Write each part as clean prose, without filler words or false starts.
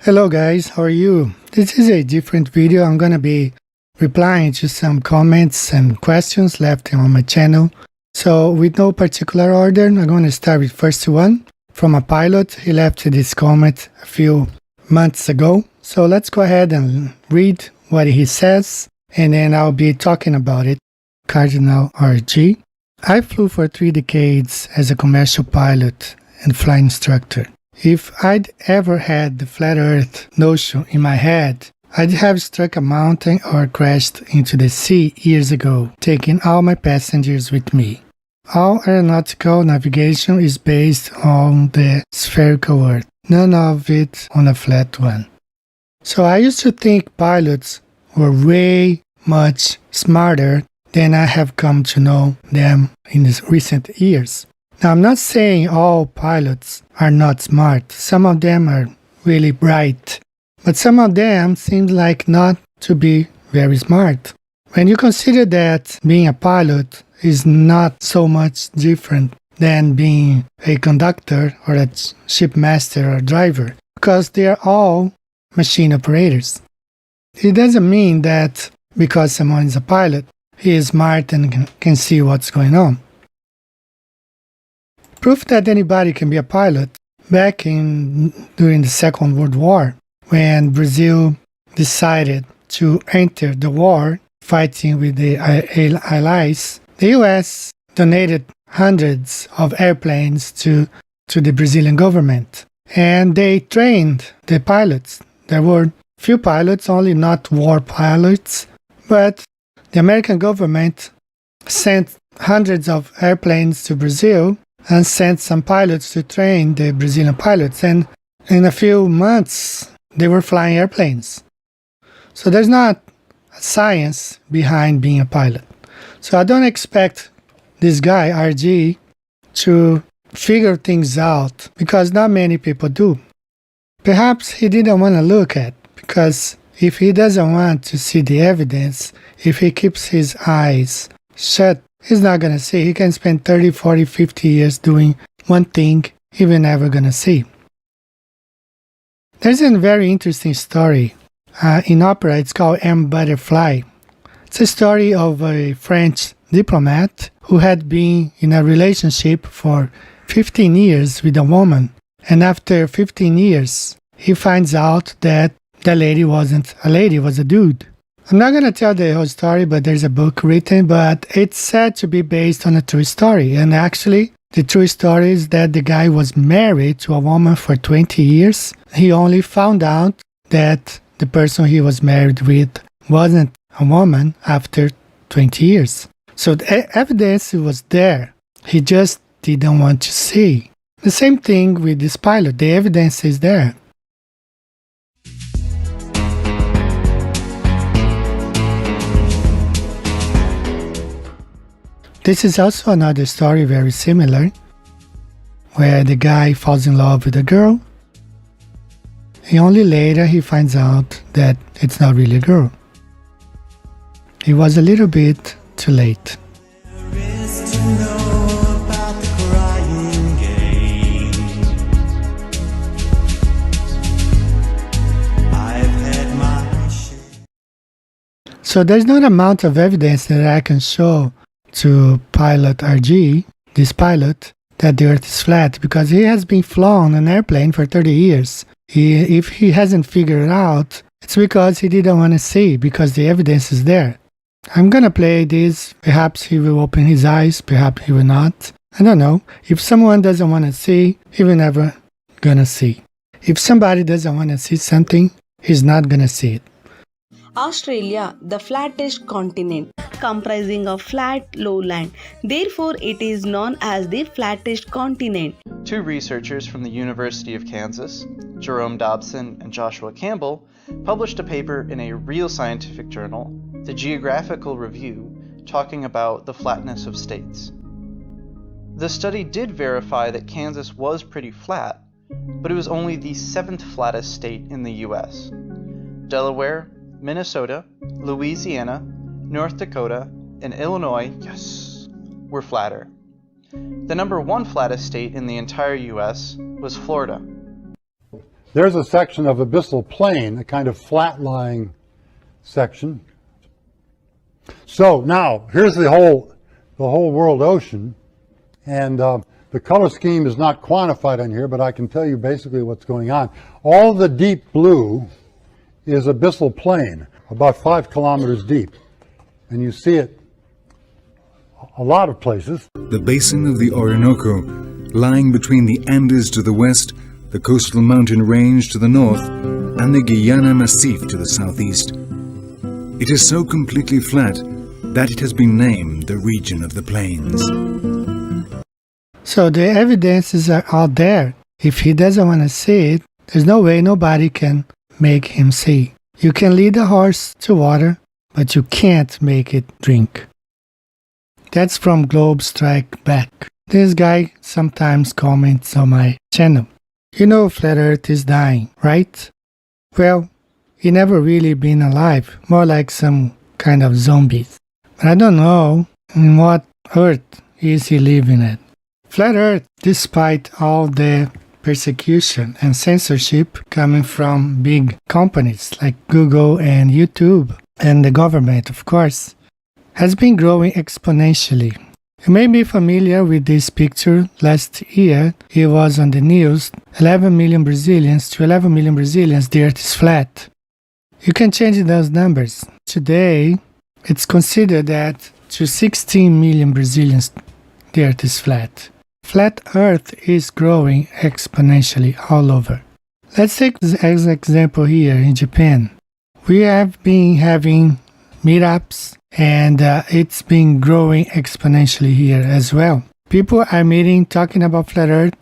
Hello guys, how are you? This is a different video. I'm gonna be replying to some comments and questions left on my channel. So with no particular order, I'm gonna start with first one from a pilot. He left this comment a few months ago. So let's go ahead and read what he says, and then I'll be talking about it. Cardinal RG. I flew for 3 decades as a commercial pilot and flight instructor. If I'd ever had the flat earth notion in my head, I'd have struck a mountain or crashed into the sea years ago, taking all my passengers with me. All aeronautical navigation is based on the spherical earth, none of it on a flat one. So I used to think pilots were way much smarter than I have come to know them in these recent years. Now, I'm not saying all pilots are not smart. Some of them are really bright, but some of them seem like not to be very smart. When you consider that being a pilot is not so much different than being a conductor or a shipmaster or driver, because they are all machine operators. It doesn't mean that because someone is a pilot, he is smart and can see what's going on. Proof that anybody can be a pilot. Back during the Second World War, when Brazil decided to enter the war fighting with the Allies, the US donated hundreds of airplanes to the Brazilian government, and they trained the pilots. There were few pilots, only not war pilots, but the American government sent hundreds of airplanes to Brazil and sent some pilots to train the Brazilian pilots, and in a few months they were flying airplanes. So there's not a science behind being a pilot. So I don't expect this guy RG to figure things out, because not many people do. Perhaps he didn't want to look at, because if he doesn't want to see the evidence, if he keeps his eyes shut, he's not going to see. He can spend 30, 40, 50 years doing one thing he will never going to see. There's a very interesting story in opera. It's called M. Butterfly. It's a story of a French diplomat who had been in a relationship for 15 years with a woman. And after 15 years, he finds out that the lady wasn't a lady, was a dude. I'm not going to tell the whole story, but there's a book written, but it's said to be based on a true story. And actually, the true story is that the guy was married to a woman for 20 years. He only found out that the person he was married with wasn't a woman after 20 years. So the evidence was there. He just didn't want to see. The same thing with this pilot. The evidence is there. This is also another story very similar, where the guy falls in love with a girl, and only later he finds out that it's not really a girl. He was a little bit too late. So there's not an amount of evidence that I can show to pilot RG, this pilot, that the earth is flat, because he has been flown an airplane for 30 years. If he hasn't figured it out, it's because he didn't want to see, because the evidence is there. I'm gonna play this. Perhaps he will open his eyes, perhaps he will not. I don't know. If someone doesn't want to see, he will never gonna see. If somebody doesn't want to see something, he's not gonna see it. Australia, the flattest continent, comprising of flat lowland. Therefore, it is known as the flattest continent. 2 researchers from the University of Kansas, Jerome Dobson and Joshua Campbell, published a paper in a real scientific journal, the Geographical Review, talking about the flatness of states. The study did verify that Kansas was pretty flat, but it was only the 7th flattest state in the US. Delaware, Minnesota, Louisiana, North Dakota, and Illinois, yes, were flatter. The number 1 flattest state in the entire US was Florida. There's a section of abyssal plain, a kind of flat-lying section. So now, here's the whole world ocean, and the color scheme is not quantified on here, but I can tell you basically what's going on. All the deep blue is abyssal plain, about 5 kilometers deep, and you see it a lot of places. The basin of the Orinoco, lying between the Andes to the west, the coastal mountain range to the north, and the Guiana Massif to the southeast. It is so completely flat that it has been named the region of the plains. So the evidences are out there. If he doesn't want to see it, there's no way nobody can make him see. You can lead a horse to water, but you can't make it drink. That's from Globe Strike Back. This guy sometimes comments on my channel. You know Flat Earth is dying, right? Well, he never really been alive, more like some kind of zombies. But I don't know in what Earth is he living at. Flat Earth, despite all the persecution and censorship coming from big companies like Google and YouTube, and the government, of course, has been growing exponentially. You may be familiar with this picture. Last year, it was on the news, 11 million Brazilians, to 11 million Brazilians, the Earth is flat. You can change those numbers. Today, it's considered that to 16 million Brazilians, the Earth is flat. Flat Earth is growing exponentially all over. Let's take as an example here in Japan. We have been having meetups, and it's been growing exponentially here as well. People are meeting, talking about Flat Earth.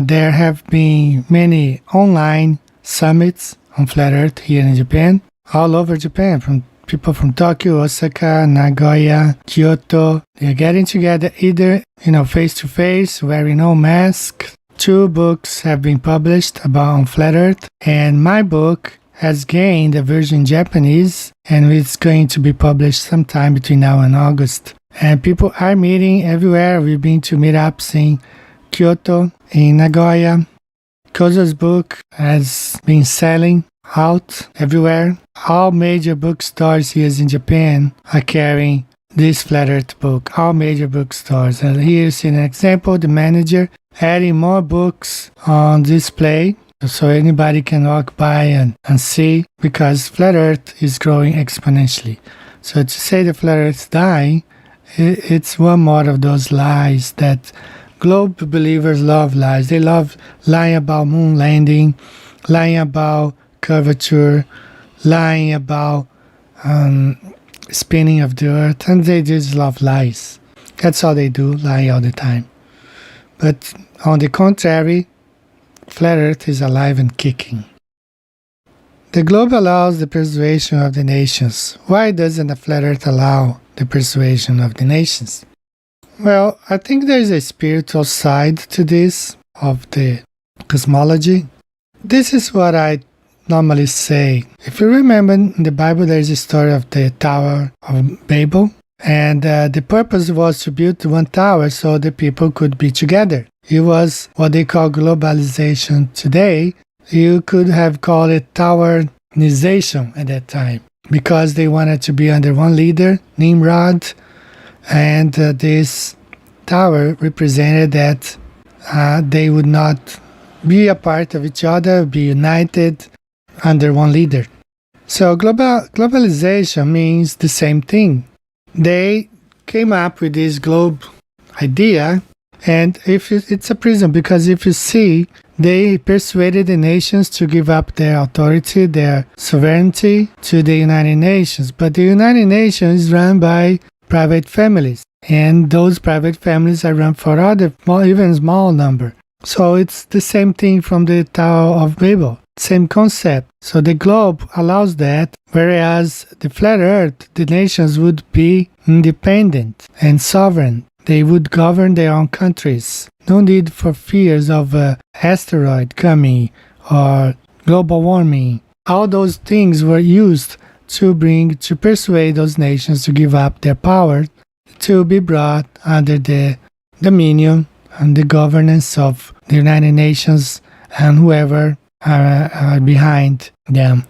There have been many online summits on Flat Earth here in Japan, all over Japan, from people from Tokyo, Osaka, Nagoya, Kyoto. They're getting together either, face to face, wearing no mask. 2 books have been published about Flat Earth, and my book has gained a version in Japanese, and it's going to be published sometime between now and August. And people are meeting everywhere. We've been to meetups in Kyoto, in Nagoya. Kozo's book has been selling out everywhere. All major bookstores here in Japan are carrying this Flat Earth book. All major bookstores. And here's an example, the manager adding more books on display, so anybody can walk by and see, because Flat Earth is growing exponentially. So to say the Flat Earth is dying, it's one more of those lies that globe believers love. Lies. They love lying about moon landing, lying about curvature, lying about spinning of the Earth, and they just love lies. That's all they do, lie all the time. But on the contrary, Flat Earth is alive and kicking. The globe allows the persuasion of the nations. Why doesn't the Flat Earth allow the persuasion of the nations? Well, I think there is a spiritual side to this, of the cosmology. This is what I normally say. If you remember, in the Bible there is a story of the Tower of Babel, and the purpose was to build one tower so the people could be together. It was what they call globalization today. You could have called it towerization at that time, because they wanted to be under one leader, Nimrod, and this tower represented that they would not be a part of each other, be united under one leader. So globalization means the same thing. They came up with this globe idea, and it's a prism, because if you see, they persuaded the nations to give up their authority, their sovereignty to the United Nations. But the United Nations is run by private families, and those private families are run for other, even small number. So it's the same thing from the Tower of Babel, same concept. So the globe allows that, whereas the Flat Earth, the nations would be independent and sovereign. They would govern their own countries. No need for fears of an asteroid coming or global warming. All those things were used to persuade those nations to give up their power, to be brought under the dominion and the governance of the United Nations and whoever are behind them.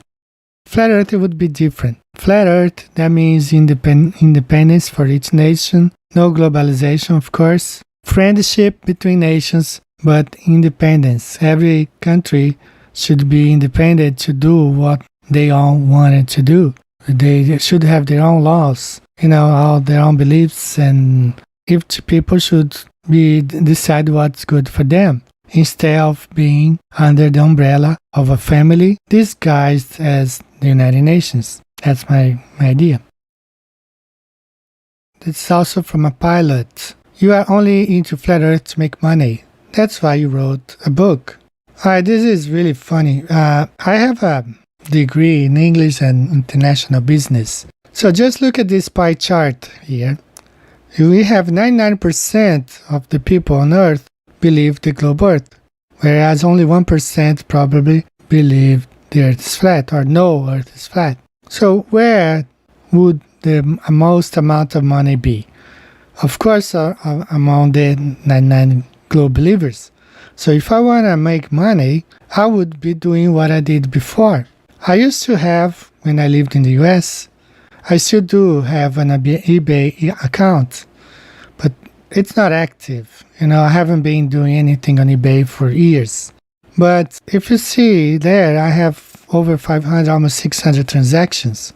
Flat Earth would be different. Flat Earth, that means independence for each nation, no globalization, of course, friendship between nations, but independence. Every country should be independent to do what they all wanted to do. They should have their own laws, all their own beliefs, and each people should decide what's good for them, instead of being under the umbrella of a family disguised as the United Nations. That's my idea. It's also from a pilot. You are only into Flat Earth to make money. That's why you wrote a book. This is really funny. I have a degree in English and international business. So just look at this pie chart here. We have 99% of the people on Earth believe the globe Earth, whereas only 1% probably believe the Earth is flat or know Earth is flat. So where would the most amount of money be? Of course, among the 99 globe believers. So if I want to make money, I would be doing what I did before. I used to have, when I lived in the US, I still do have an eBay account, but it's not active. I haven't been doing anything on eBay for years. But if you see there, I have over 500, almost 600 transactions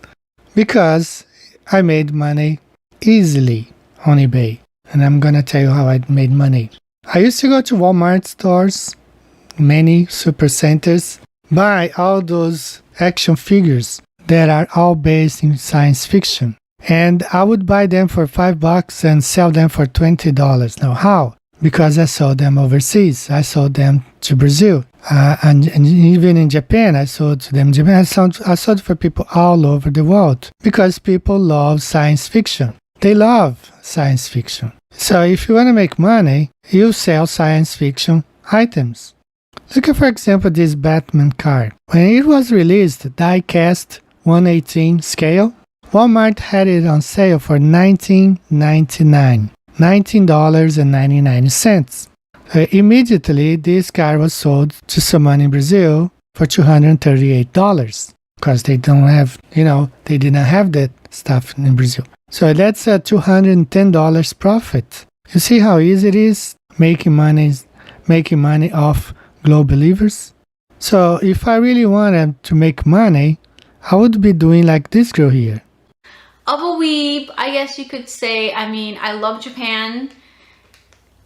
because I made money easily on eBay. And I'm going to tell you how I made money. I used to go to Walmart stores, many supercenters, buy all those action figures that are all based in science fiction. And I would buy them for $5 and sell them for $20. Now, how? Because I sold them overseas. I sold them to Brazil. And even in Japan, I sold to them in Japan. I sold for people all over the world because people love science fiction. They love science fiction. So if you want to make money, you sell science fiction items. Look at, for example, this Batman car. When it was released, die-cast 1/18 scale, Walmart had it on sale for $19.99. $19.99. Immediately, this car was sold to someone in Brazil for $238 because they don't have, they didn't have that stuff in Brazil. So that's a $210 profit. You see how easy it is making money off globe believers? So if I really wanted to make money, I would be doing like this girl here. Of a weeb, I guess you could say. I love Japan.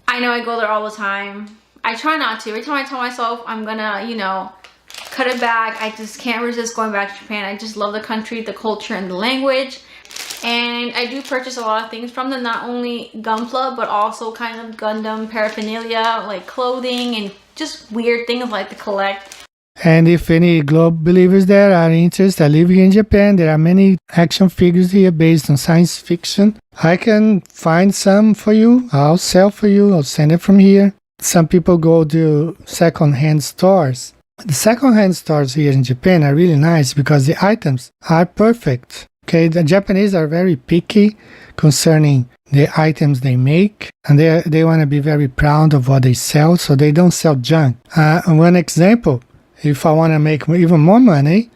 I know I go there all the time. I try not to. Every time I tell myself I'm gonna, cut it back, I just can't resist going back to Japan. I just love the country, the culture, and the language. And I do purchase a lot of things from them, not only Gunpla, but also kind of Gundam paraphernalia, like clothing and just weird things like to collect. And if any globe believers there are interested, I live here in Japan. There are many action figures here based on science fiction. I can find some for you. I'll sell for you. I'll send it from here. Some people go to second-hand stores. The second-hand stores here in Japan are really nice because the items are perfect. Okay, the Japanese are very picky concerning the items they make, and they want to be very proud of what they sell, so they don't sell junk. One example, if I want to make even more money,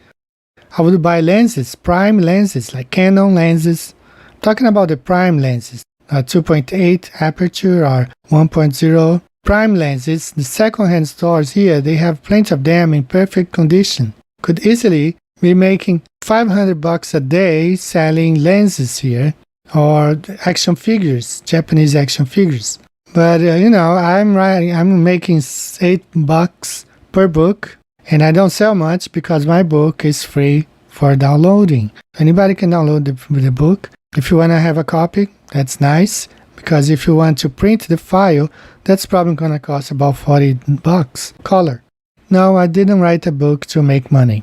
I would buy lenses, prime lenses, like Canon lenses. I'm talking about the prime lenses, 2.8 aperture or 1.0 prime lenses. The second-hand stores here, they have plenty of them in perfect condition. Could easily be making $500 a day selling lenses here, or action figures, Japanese action figures. But I'm making $8 per book, and I don't sell much because my book is free for downloading. Anybody can download the book. If you want to have a copy, that's nice, because if you want to print the file, that's probably going to cost about $40 color. No, I didn't write a book to make money.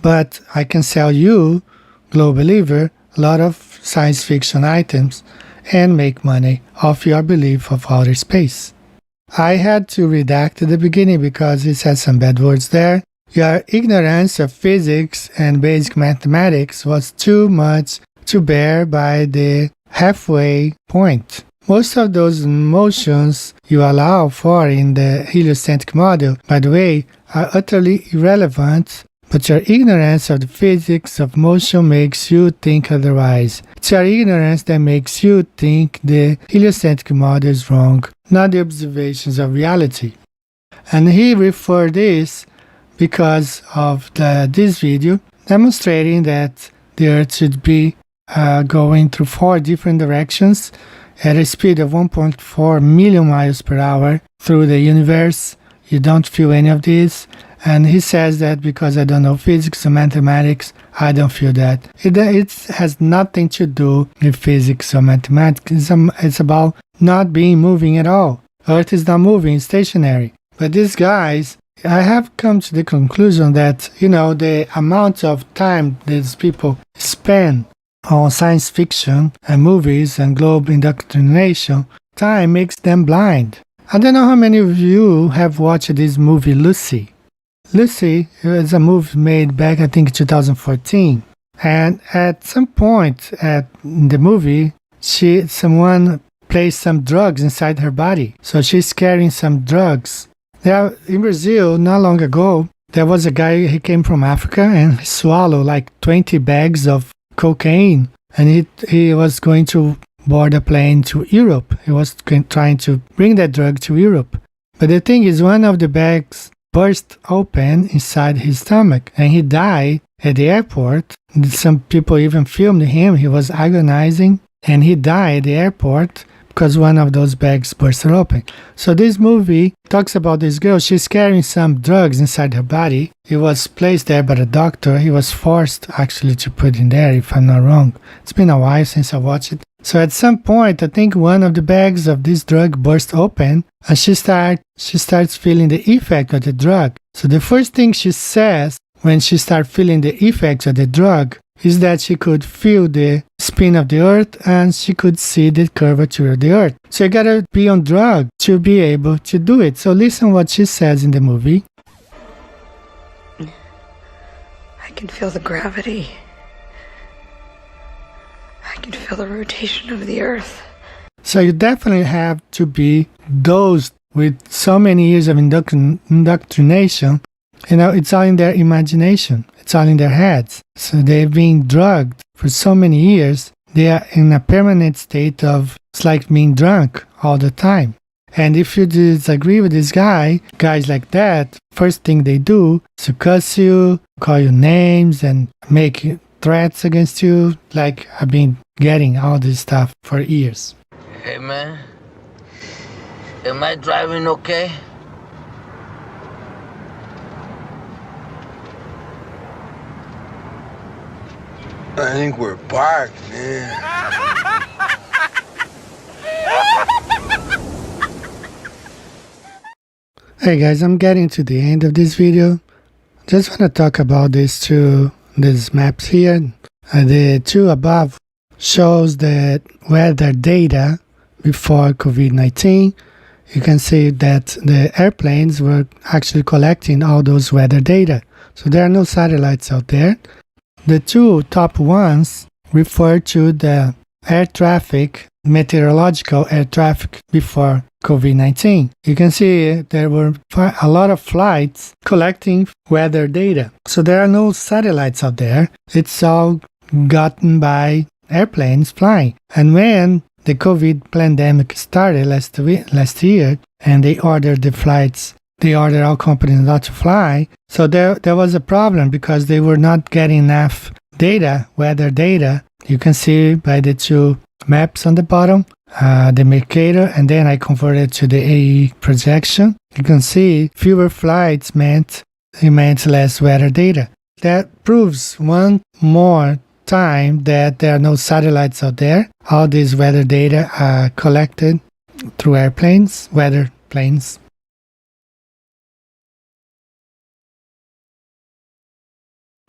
But I can sell you, Globe Believer, a lot of science fiction items and make money off your belief of outer space. I had to redact at the beginning because it has some bad words there. Your ignorance of physics and basic mathematics was too much to bear by the halfway point. most of those motions you allow for in the heliocentric model, by the way, are utterly irrelevant, but your ignorance of the physics of motion makes you think otherwise. It's your ignorance that makes you think the heliocentric model is wrong, not the observations of reality. And he referred this because of this video demonstrating that the Earth should be going through 4 different directions at a speed of 1.4 million miles per hour through the universe. You don't feel any of this. And he says that because I don't know physics or mathematics, I don't feel that. It has nothing to do with physics or mathematics. It's about not being moving at all. Earth is not moving, it's stationary. But these guys, I have come to the conclusion that, the amount of time these people spend on science fiction and movies and globe indoctrination, time makes them blind. I don't know how many of you have watched this movie Lucy. Lucy is a movie made back, I think, 2014. And at some point in the movie, someone placed some drugs inside her body. So she's carrying some drugs. In Brazil, not long ago, there was a guy, he came from Africa and he swallowed like 20 bags of cocaine. And he was going to board a plane to Europe. He was trying to bring that drug to Europe. But the thing is, one of the bags burst open inside his stomach and he died at the airport. Some people even filmed him. He was agonizing and he died at the airport because one of those bags burst open. So this movie talks about this girl. She's carrying some drugs inside her body. It was placed there by the doctor. He was forced actually to put in there, if I'm not wrong. It's been a while since I watched it. So at some point, I think one of the bags of this drug burst open and she starts feeling the effect of the drug. So the first thing she says when she starts feeling the effects of the drug is that she could feel the spin of the Earth and she could see the curvature of the Earth. So you gotta be on drug to be able to do it. So listen what she says in the movie. I can feel the gravity. I can feel the rotation of the Earth. So you definitely have to be dosed with so many years of indoctrination. It's all in their imagination. It's all in their heads. So they've been drugged for so many years. They are in a permanent state of, it's like being drunk all the time. And if you disagree with this guys like that, first thing they do is to cuss you, call you names, and make threats against you. Like I've been getting all this stuff for years. Hey man, am I driving okay? I think we're parked, man. Hey guys, I'm getting to the end of this video. Just want to talk about these maps here. The two above shows the weather data before COVID-19. You can see that the airplanes were actually collecting all those weather data. So there are no satellites out there. The two top ones refer to the air traffic, meteorological air traffic before COVID-19. You can see there were a lot of flights collecting weather data. So there are no satellites out there. It's all gotten by airplanes flying. And when the COVID pandemic started last year and they ordered the flights, they ordered all companies not to fly. So there was a problem because they were not getting enough data, weather data. You can see by the two maps on the bottom, the Mercator, and then I converted to the AE projection. You can see fewer flights meant less weather data. That proves one more time that there are no satellites out there. All this weather data are collected through airplanes, weather planes.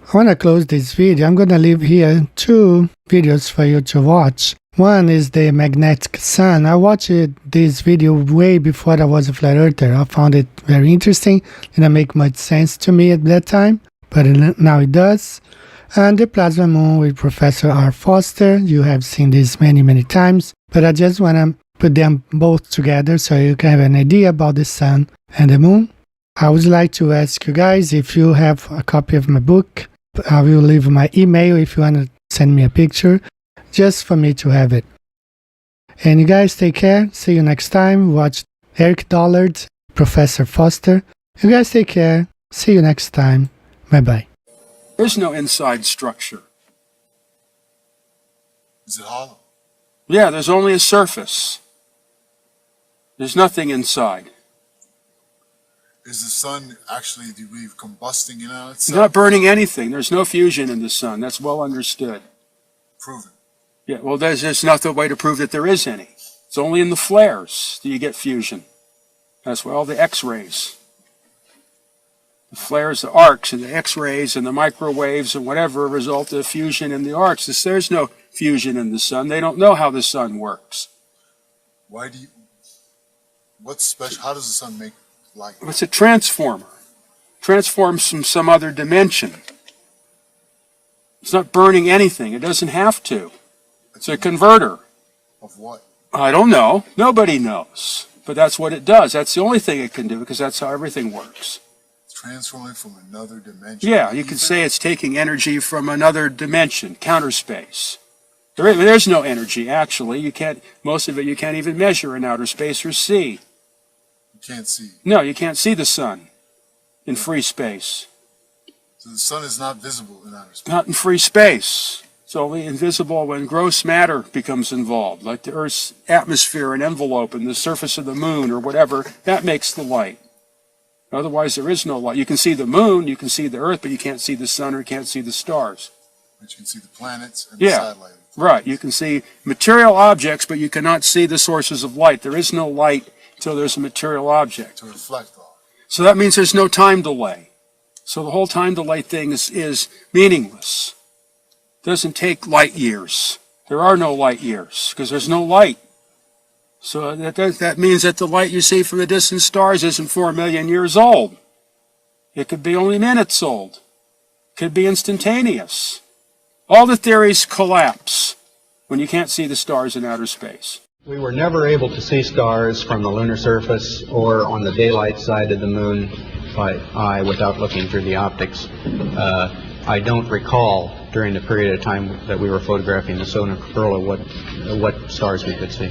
I want to close this video. I'm going to leave here two videos for you to watch. One is the magnetic sun. I watched this video way before I was a flat earther. I found it very interesting. It didn't make much sense to me at that time, but now it does. And the plasma moon with Professor R. Foster. You have seen this many times, but I just want to put them both together so you can have an idea about the sun and the moon. I would like to ask you guys if you have a copy of my book. I will leave my email if you want to send me a picture, just for me to have it. And you guys take care. See you next time. Watch Eric Dollard, Professor Foster. You guys take care. See you next time. Bye-bye. There's no inside structure. Is it hollow? Yeah, there's only a surface. There's nothing inside. Is the sun actually, do you believe, combusting in and out It's itself? not burning anything. There's no fusion in the sun. That's well understood. Proven. Yeah, well, there's just not the way to prove that there is any. It's only in the flares that you get fusion. That's why all the X-rays. The flares, the arcs, and the X-rays, and the microwaves, and whatever result of fusion in the arcs. There's no fusion in the sun. They don't know how the sun works. Why do you, what's special, how does the sun make light? It's a transformer. Transforms from some other dimension. It's not burning anything. It doesn't have to. It's a converter. Of what? I don't know. Nobody knows. But that's what it does. That's the only thing it can do, because that's how everything works. It's transforming from another dimension. Yeah, you could say it's taking energy from another dimension, counter space. There's no energy, actually. You can't, most of it you can't even measure in outer space or see. You can't see. No, you can't see the sun in free space. So the sun is not visible in outer space. Not in free space. It's only invisible when gross matter becomes involved, like the Earth's atmosphere and envelope and the surface of the moon or whatever. That makes the light. Otherwise, there is no light. You can see the moon, you can see the Earth, but you can't see the sun or you can't see the stars. But you can see the planets and the Yeah, satellite. right. You can see material objects, but you cannot see the sources of light. There is no light until there's a material object. To reflect off. So that means there's no time delay. So the whole time delay thing is meaningless. It doesn't take light years. There are no light years because there's no light. So that means that the light you see from the distant stars isn't 4 million years old. It could be only minutes old. It could be instantaneous. All the theories collapse when you can't see the stars in outer space. We were never able to see stars from the lunar surface or on the daylight side of the moon by eye without looking through the optics. I don't recall during the period of time that we were photographing the solar corona what stars we could see.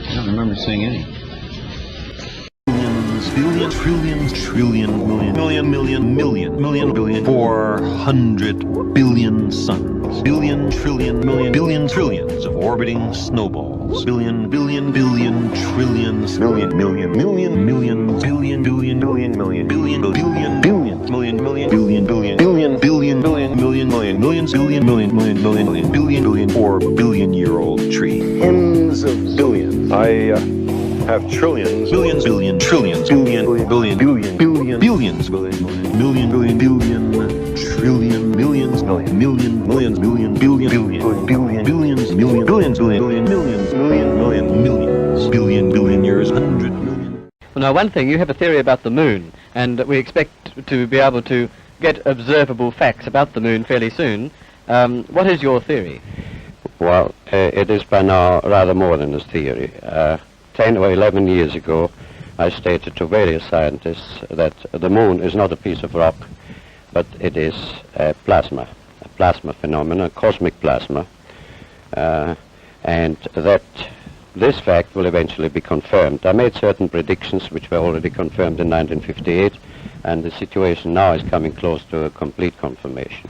I don't remember seeing any. Billions, trillions, trillion, million, billion, 400 billion suns. Billion, trillion, billion, trillions of orbiting snowballs. Billion, trillions, millions, billion, millions, billions, million, million, billion, 4 billion-year-old tree. Tens of billions. I have trillions, billions, billion, trillions, billions, trillion, millions, billion years, 100 million. Well, now, one thing, you have a theory about the moon, and we expect to be able to get observable facts about the moon fairly soon. What is your theory? Well, it is by now rather more than a theory. 10 or 11 years ago, I stated to various scientists that the moon is not a piece of rock, but it is a plasma phenomenon, cosmic plasma, and that this fact will eventually be confirmed. I made certain predictions which were already confirmed in 1958, and the situation now is coming close to a complete confirmation.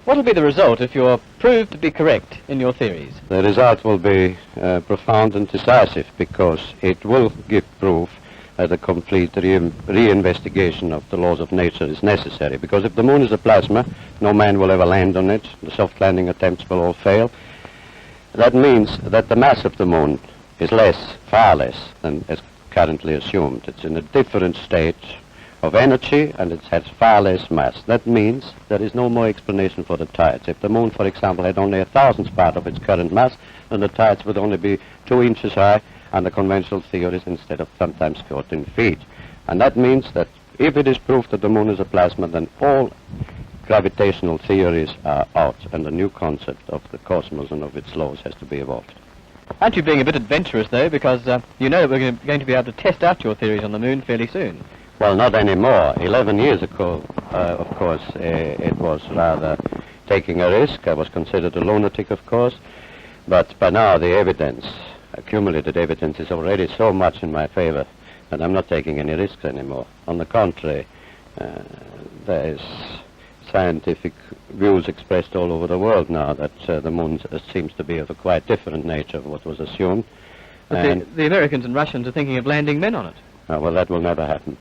What will be the result if you're proved to be correct in your theories? The result will be profound and decisive, because it will give proof that a complete reinvestigation of the laws of nature is necessary. Because if the moon is a plasma, no man will ever land on it. The soft landing attempts will all fail. That means that the mass of the moon is far less than is currently assumed. It's in a different state of energy, and it has far less mass. That means there is no more explanation for the tides. If the moon, for example, had only 1,000th part of its current mass, then the tides would only be 2 inches high under conventional theories instead of sometimes 14 feet. And that means that if it is proved that the moon is a plasma, then all gravitational theories are out, and a new concept of the cosmos and of its laws has to be evolved. Aren't you being a bit adventurous, though, because you know that we're going to be able to test out your theories on the moon fairly soon? Well, not anymore. 11 years ago, of course, it was rather taking a risk. I was considered a lunatic, of course. But by now, the evidence, accumulated evidence, is already so much in my favor that I'm not taking any risks anymore. On the contrary, there is scientific views expressed all over the world now that the moon seems to be of a quite different nature of what was assumed. But the Americans and Russians are thinking of landing men on it. Well, that will never happen.